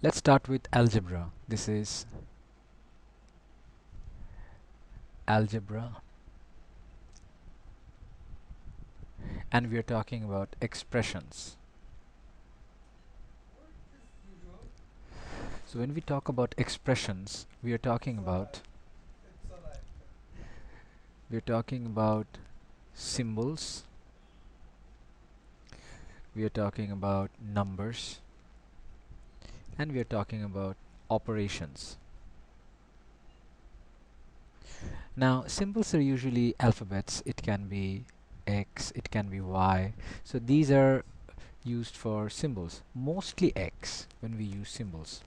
Let's start with algebra. This is algebra, and we are talking about expressions. So when we talk about expressions, we are talking about symbols, we are talking about numbers, and we are talking about operations. Now, symbols are usually alphabets. It can be X, it can be Y. So these are used for symbols, mostly X when we use symbols.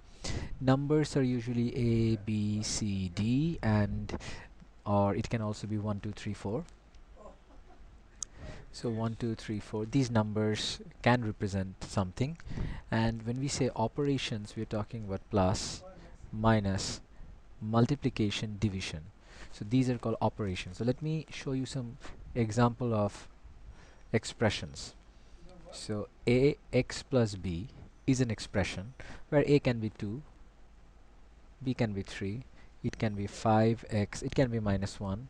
Numbers are usually A, B, C, D, and or it can also be 1, 2, 3, 4. So 1, 2, 3, 4, these numbers can represent something. And when we say operations, we're talking about plus, minus, multiplication, division. So these are called operations. So let me show you some example of expressions. So ax plus b is an expression where a can be 2, b can be 3, it can be 5x, it can be minus 1,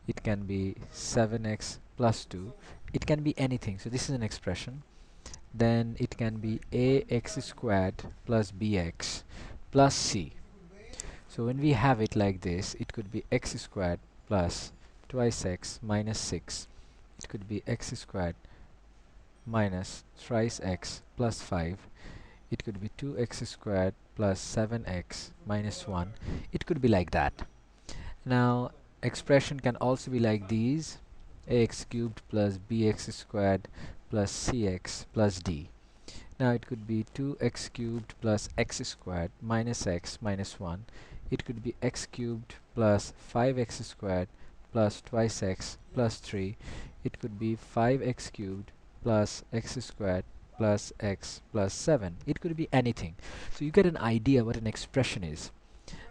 it can be 7x plus 2, it can be anything. So this is an expression. Then it can be ax squared plus bx plus c. So when we have it like this, it could be x squared plus twice x minus 6. It could be x squared minus thrice x plus 5. It could be 2x squared plus 7x minus 1. It could be like that. Now, expression can also be like these: ax cubed plus bx squared plus cx plus d. Now it could be 2x cubed plus x squared minus x minus 1. It could be x cubed plus 5x squared plus twice x plus 3. It could be 5x cubed plus x squared plus x plus 7. It could be anything. So you get an idea what an expression is.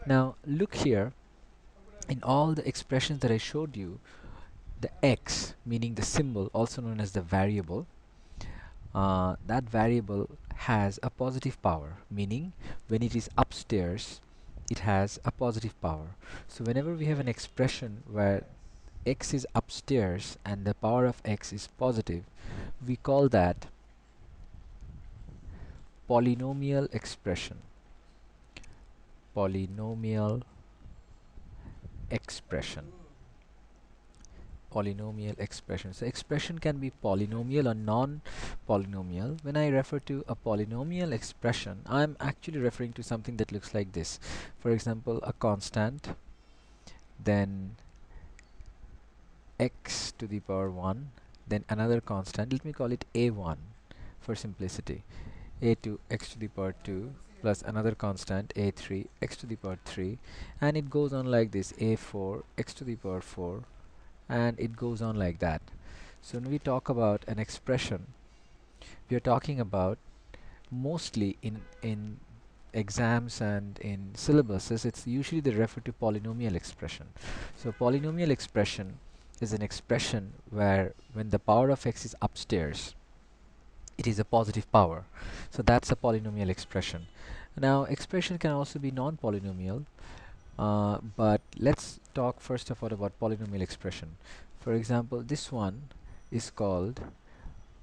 Now look here, in all the expressions that I showed you, the x, meaning the symbol, also known as the variable, that variable has a positive power, meaning when it is upstairs it has a positive power. So whenever we have an expression where x is upstairs and the power of x is positive, we call that polynomial expression. Polynomial expression. Polynomial expression. So expression can be polynomial or non-polynomial. When I refer to a polynomial expression, I'm actually referring to something that looks like this. For example, a constant, then x to the power 1, then another constant. Let me call it a1 for simplicity. A2 x to the power 2 plus another constant a3 x to the power 3, and it goes on like this: a4 x to the power 4, and it goes on like that. So when we talk about an expression, we are talking about, mostly in exams and in syllabuses, it's usually they refer to polynomial expression. So polynomial expression is an expression where when the power of x is upstairs, it is a positive power. So that's a polynomial expression. Now expression can also be non-polynomial, but let's talk first of all about polynomial expression. For example, this one is called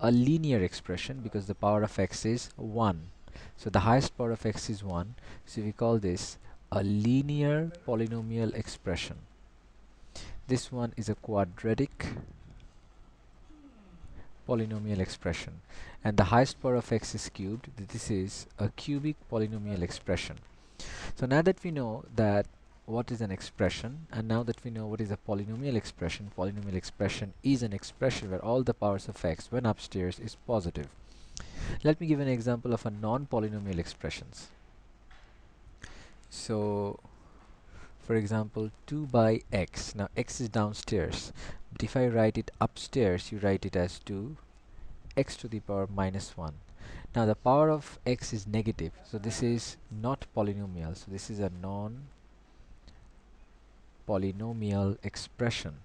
a linear expression because the power of x is 1. So the highest power of x is 1. So we call this a linear polynomial expression. This one is a quadratic polynomial expression, and the highest power of x is cubed. This is a cubic polynomial expression. So now that we know that what is an expression, and now that we know what is a polynomial expression is an expression where all the powers of x when upstairs is positive. Let me give an example of a non-polynomial expressions. So for example, 2 by x. Now x is downstairs, but if I write it upstairs, you write it as 2 x to the power minus 1. Now the power of x is negative, so this is not polynomial. So this is a non-polynomial expression.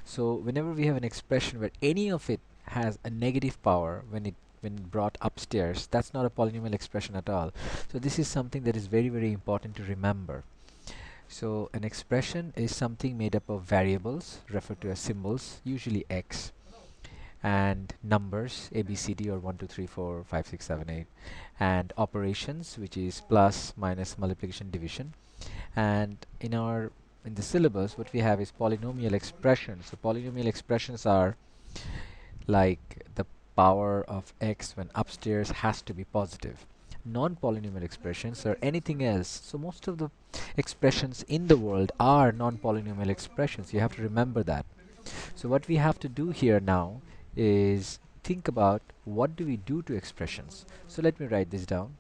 So whenever we have an expression where any of it has a negative power when it when brought upstairs, that's not a polynomial expression at all. So this is something that is very, very important to remember. So an expression is something made up of variables referred to as symbols, usually x, and numbers a b c d or 1 2 3 4 5 6 7 8, and operations, which is plus, minus, multiplication, division. And in the syllabus, what we have is polynomial expressions. So polynomial expressions are like the power of x when upstairs has to be positive. Non-polynomial expressions are anything else. So most of the expressions in the world are non-polynomial expressions. You have to remember that. So what we have to do here now is think about what do we do to expressions. So let me write this down.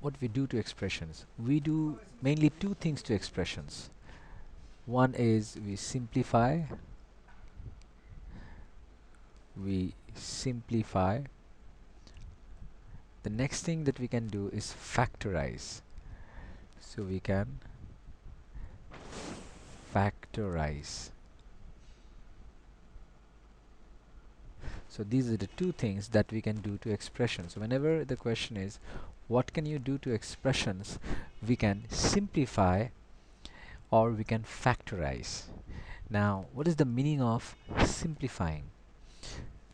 What we do to expressions. We do mainly two things to expressions. One is we simplify. The next thing that we can do is factorize. So we can factorize. So these are the two things that we can do to expressions. So whenever the question is what can you do to expressions, we can simplify or we can factorize. Now what is the meaning of simplifying?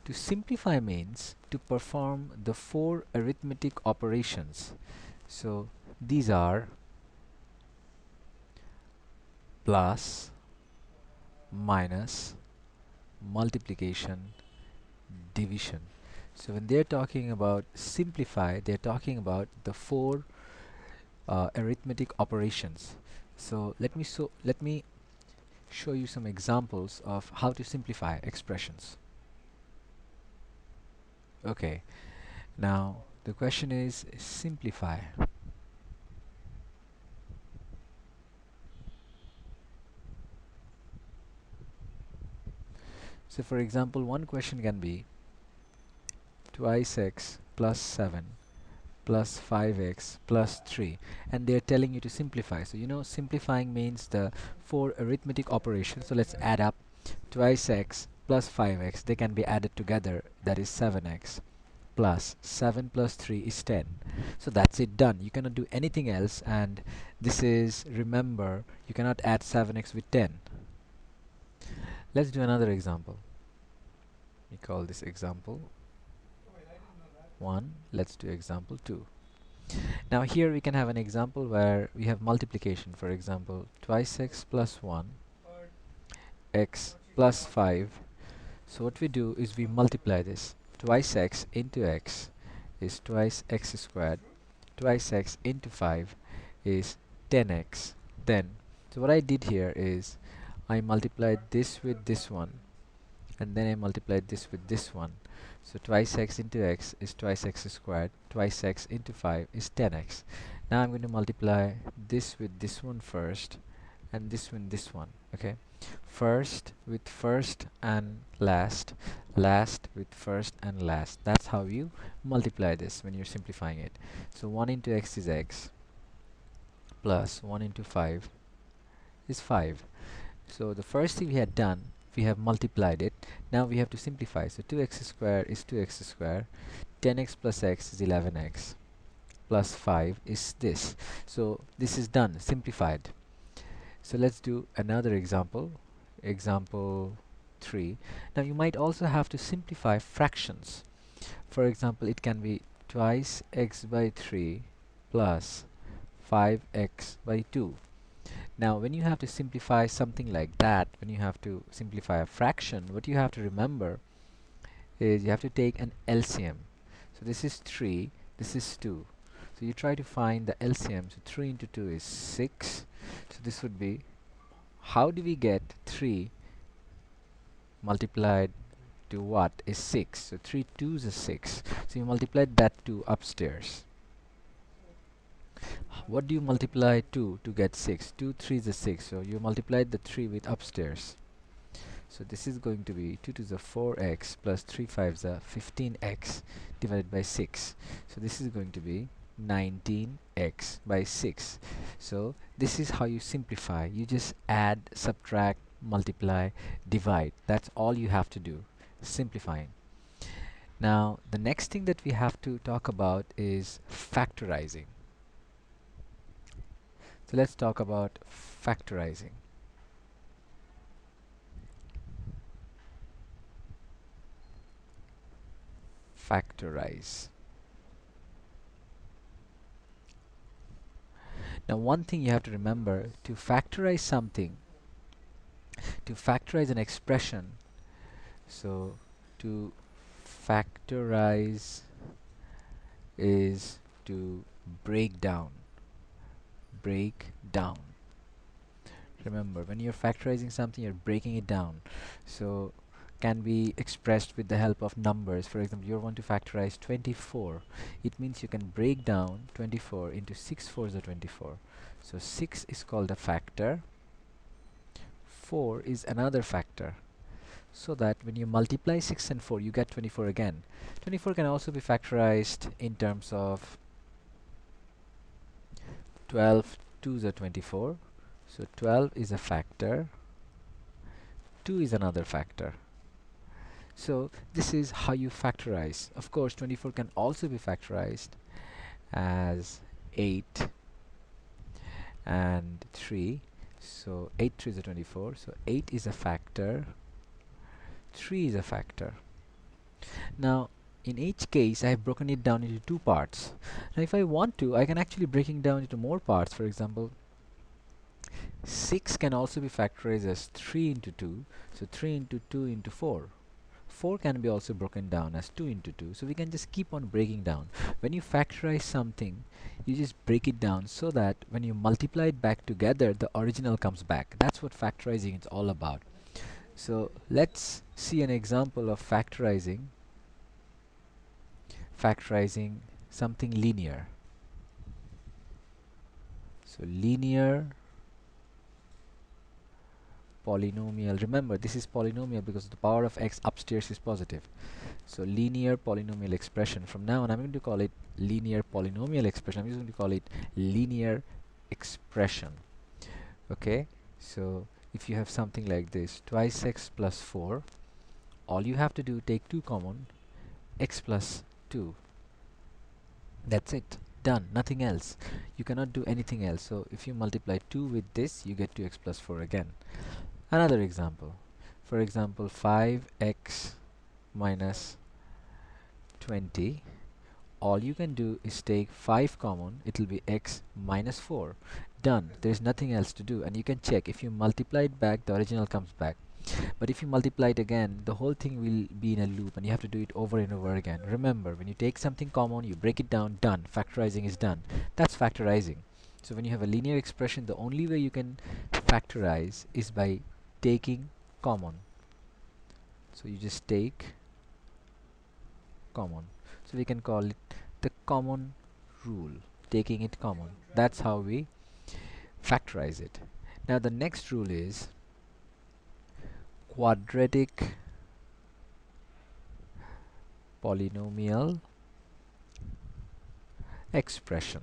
To simplify means to perform the 4 arithmetic operations. So these are plus, minus, multiplication, division. So when they're talking about simplify, they're talking about the 4 arithmetic operations. So let me show you some examples of how to simplify expressions. Okay, now the question is simplify. So for example, one question can be twice x plus 7 plus 5x plus 3, and they're telling you to simplify. So you know simplifying means the 4 arithmetic operations. So let's add up twice x plus 5x. They can be added together, that is 7x, plus 7 plus 3 is 10. So that's it, done. You cannot do anything else, and this is, remember, you cannot add 7x with 10. Let's do another example. We call this example 1. Let's do example 2. Now here we can have an example where we have multiplication. For example, twice x plus 1, x plus 5. So what we do is we multiply this. Twice x into x is twice x squared. Twice x into 5 is 10x. Then, so what I did here is I multiplied this with this one, and then I multiplied this with this one. So twice x into x is twice x squared. Twice x into 5 is 10x. Now I'm going to multiply this with this one first, and this with this one. Okay, first with first and last, last with first and last. That's how you multiply this when you're simplifying it. So 1 into x is x, plus 1 into 5 is 5. So the first thing we had done, we have multiplied it. Now we have to simplify. So 2x squared is 2x squared. 10x plus x is 11x. Plus 5 is this. So this is done, simplified. So let's do another example. Example 3. Now you might also have to simplify fractions. For example, it can be twice x by 3 plus 5x by 2. Now when you have to simplify something like that, when you have to simplify a fraction, what you have to remember is you have to take an LCM. So this is 3, this is 2. So you try to find the LCM. So 3 into 2 is 6. So this would be, how do we get 3 multiplied to what is 6? So 3 2s is 6. So you multiplied that 2 upstairs. What do you multiply 2 to get 6? 2 3s is 6. So you multiplied the 3 with upstairs. So this is going to be 2 to the 4x plus 3 5s are 15x divided by 6. So this is going to be 19x by 6. So this is how you simplify. You just add, subtract, multiply, divide. That's all you have to do, simplifying. Now the next thing that we have to talk about is factorizing. So let's talk about factorizing. Factorize. Now one thing you have to remember, to factorize something, to factorize an expression, so to factorize is to break down. Break down. Remember, when you're factorizing something, you're breaking it down. So can be expressed with the help of numbers. For example, you want to factorize 24. It means you can break down 24 into 6 fours are 24. So 6 is called a factor. 4 is another factor. So that when you multiply 6 and 4, you get 24 again. 24 can also be factorized in terms of 12 2s are 24. So 12 is a factor. 2 is another factor. So this is how you factorize. Of course, 24 can also be factorized as 8 and 3. So 8 3s are 24. So 8 is a factor. 3 is a factor. Now in each case I have broken it down into two parts. Now if I want to, I can actually break it down into more parts. For example, 6 can also be factorized as 3 into 2. So 3 into 2 into 4. 4 can be also broken down as 2 into 2. So we can just keep on breaking down. When you factorize something, you just break it down so that when you multiply it back together, the original comes back. That's what factorizing is all about. So let's see an example of factorizing something linear. So linear polynomial. Remember, this is polynomial because the power of x upstairs is positive. So linear polynomial expression. From now on, I'm going to call it linear polynomial expression. I'm just going to call it linear expression. Okay, so if you have something like this, twice x plus 4, all you have to do, take 2 common, x plus 2. That's it. Done. Nothing else. You cannot do anything else. So if you multiply 2 with this, you get 2x plus 4 again. Another example. For example, 5x minus 20. All you can do is take 5 common. It will be x minus 4. Done. There's nothing else to do. And you can check. If you multiply it back, the original comes back. But if you multiply it again, the whole thing will be in a loop and you have to do it over and over again. Remember, when you take something common, you break it down, done. Factorizing is done. That's factorizing. So when you have a linear expression, the only way you can factorize is by taking common. So you just take common. So we can call it the common rule, taking it common. That's how we factorize it. Now the next rule is quadratic polynomial expression.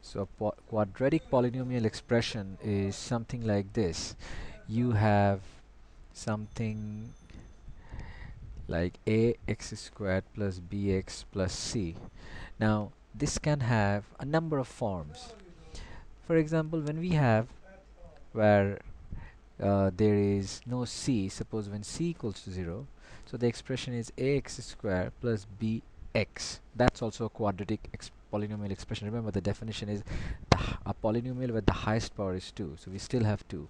So quadratic polynomial expression is something like this. You have something like ax squared plus bx plus c. Now this can have a number of forms. For example, when we have where there is no c, suppose when c equals to 0, so the expression is ax squared plus bx. That's also a quadratic polynomial expression. Remember, the definition is a polynomial where the highest power is 2, so we still have 2.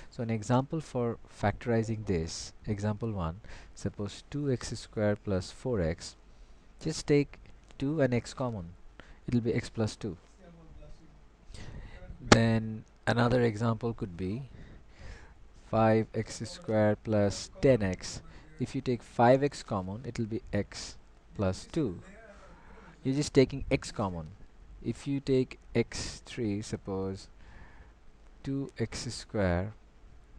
So an example for factorizing this, example 1, suppose 2x squared plus 4x, just take 2 and x common, it will be x plus 2. Then another example could be 5x squared plus 10x. If you take 5x common, it will be x plus 2. You're just taking x common. If you take x3, suppose 2x squared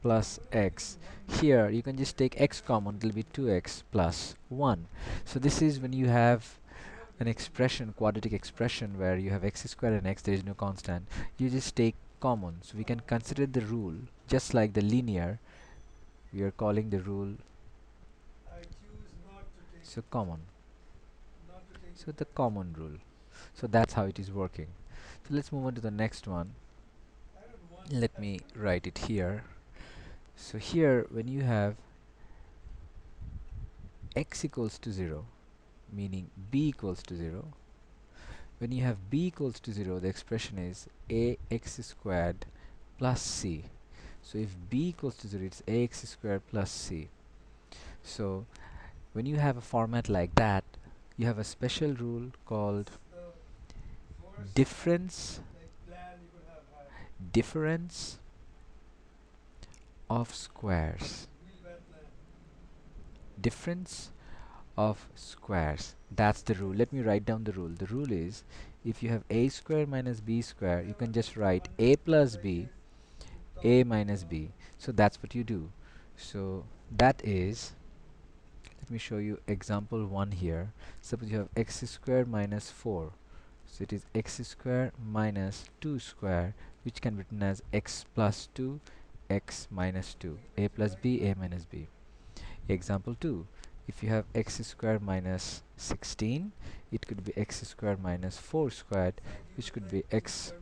plus x, here you can just take x common, it will be 2x plus 1. So this is when you have an expression, quadratic expression, where you have x squared and x, there is no constant, you just take common. So we can consider the rule just like the linear. We are calling the rule So common. So the common rule. So that's how it is working. So let's move on to the next one. Let me write it here. So here, when you have x equals to 0, meaning b equals to 0, when you have b equals to 0, the expression is ax squared plus c. So if b equals to 0, it's ax squared plus c. So when you have a format like that, you have a special rule called difference of squares. Difference of squares. That's the rule. Let me write down the rule. The rule is, if you have a square minus b square, you can just write a plus b, a minus b. So that's what you do. So that is, let me show you example 1 here. Suppose you have x square minus 4. So it is x square minus 2 square, which can be written as x plus 2, x minus 2, a plus b, a minus b. Example 2, if you have x square minus 16, it could be x square minus 4 squared, which could be x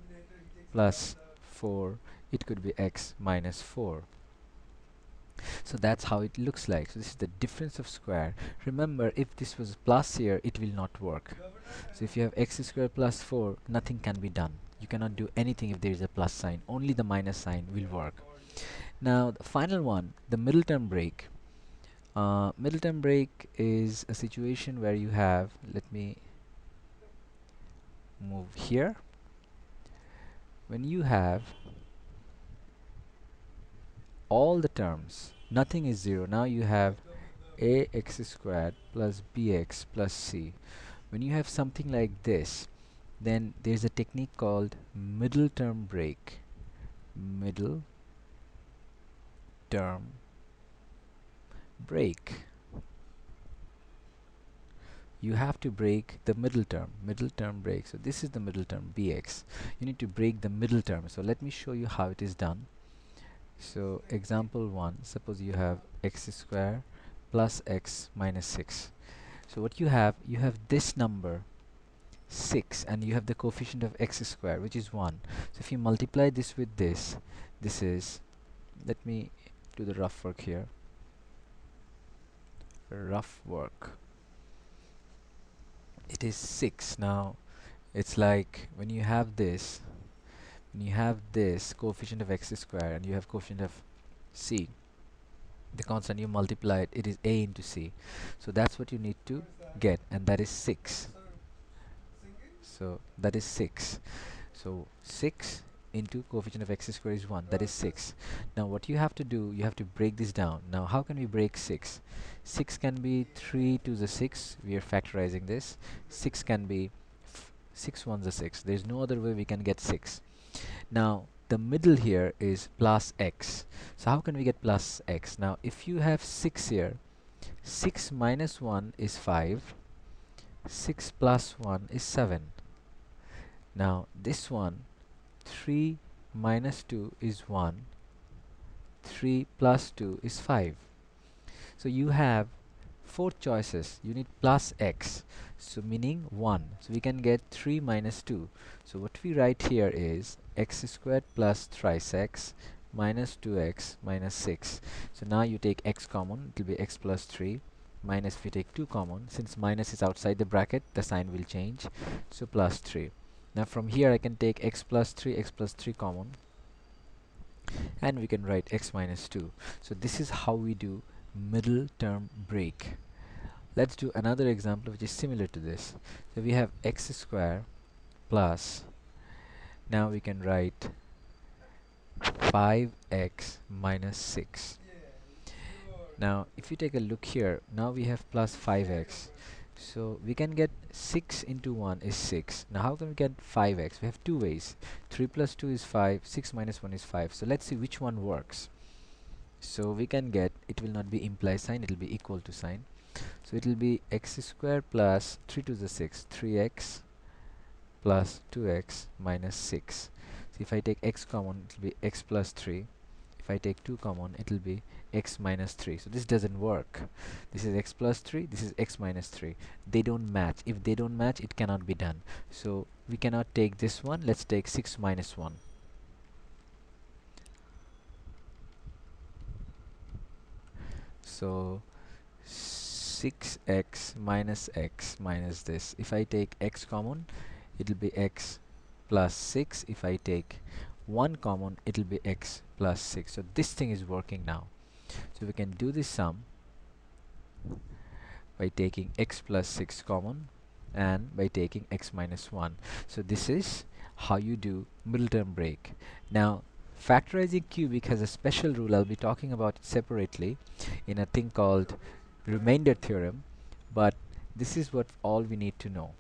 plus 4, it could be x minus 4. So that's how it looks like. So this is the difference of square. Remember, if this was plus here, it will not work. So if you have x square plus 4, nothing can be done. You cannot do anything if there is a plus sign. Only the minus sign will work. Now the final one, the middle term break. Middle term break is a situation where you have, let me move here, when you have all the terms, nothing is 0. Now you have ax squared plus bx plus c. When you have something like this, then there's a technique called middle term break. Middle term break. You have to break the middle term break. So this is the middle term bx. You need to break the middle term. So let me show you how it is done. So example 1, suppose you have x square plus x minus 6. So what you have this number 6, and you have the coefficient of x square, which is 1. So if you multiply this with this, this is, let me do the rough work here. Rough work. It is 6. Now it's like when you have this coefficient of x square and you have coefficient of c, the constant, you multiply it, it is a into c. So that's what you need to get, and that is 6. So that is 6. So 6 into coefficient of x square is 1, that is 6. Now what you have to do, you have to break this down. Now how can we break 6? 6 can be 3 to the 6, we are factorizing this. 6 can be 6 ones are 6. There's no other way we can get 6. Now the middle here is plus x. So how can we get plus x? Now if you have 6 here, 6 minus 1 is 5, 6 plus 1 is 7. Now this one, 3 minus 2 is 1, 3 plus 2 is 5. So you have 4 choices. You need plus x, so meaning 1. So we can get 3 minus 2. So what we write here is x squared plus thrice x minus 2x minus 6. So now you take x common, it will be x plus 3, minus, if you take 2 common, since minus is outside the bracket, the sign will change, so plus 3. Now from here I can take x plus 3 common, and we can write x minus 2. So this is how we do middle term break. Let's do another example which is similar to this. So we have x square plus, now we can write 5x minus 6. Now if you take a look here, now we have plus 5x. So we can get 6 into 1 is 6. Now how can we get 5x? We have two ways. 3 plus 2 is 5, 6 minus 1 is 5. So let's see which one works. So we can get, it will not be imply sign, it will be equal to sign. So it will be x square plus 3 to the 6, 3x plus 2x minus 6. So if I take x common, it will be x plus 3. if I take 2 common, it will be x minus 3. So this doesn't work. This is x plus 3, this is x minus 3. They don't match. If they don't match, it cannot be done. So we cannot take this one. Let's take 6 minus 1. So 6x minus this. If I take x common, it will be x plus 6. If I take 1 common, it will be x plus 6. So this thing is working now. So we can do this sum by taking x plus 6 common and by taking x minus 1. So this is how you do middle term break. Now factorizing cubic has a special rule. I'll be talking about it separately in a thing called remainder theorem, but this is what all we need to know.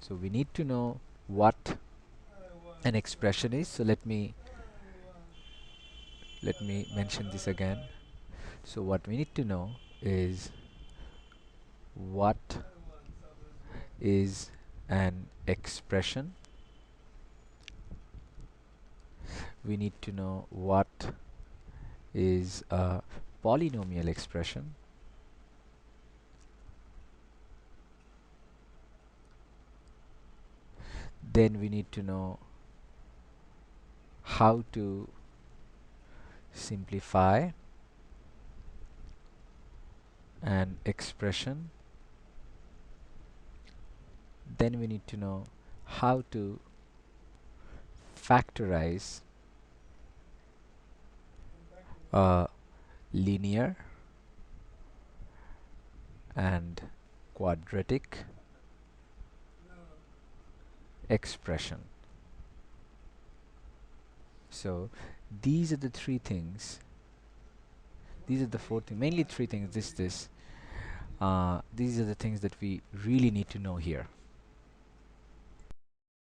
So we need to know what an expression is. So let me mention this again. So what we need to know is what is an expression. We need to know what is a polynomial expression. Then we need to know how to simplify an expression. Then we need to know how to factorize a linear and quadratic expression. So these are the three things. These are the four things, mainly three things. These are the things that we really need to know here.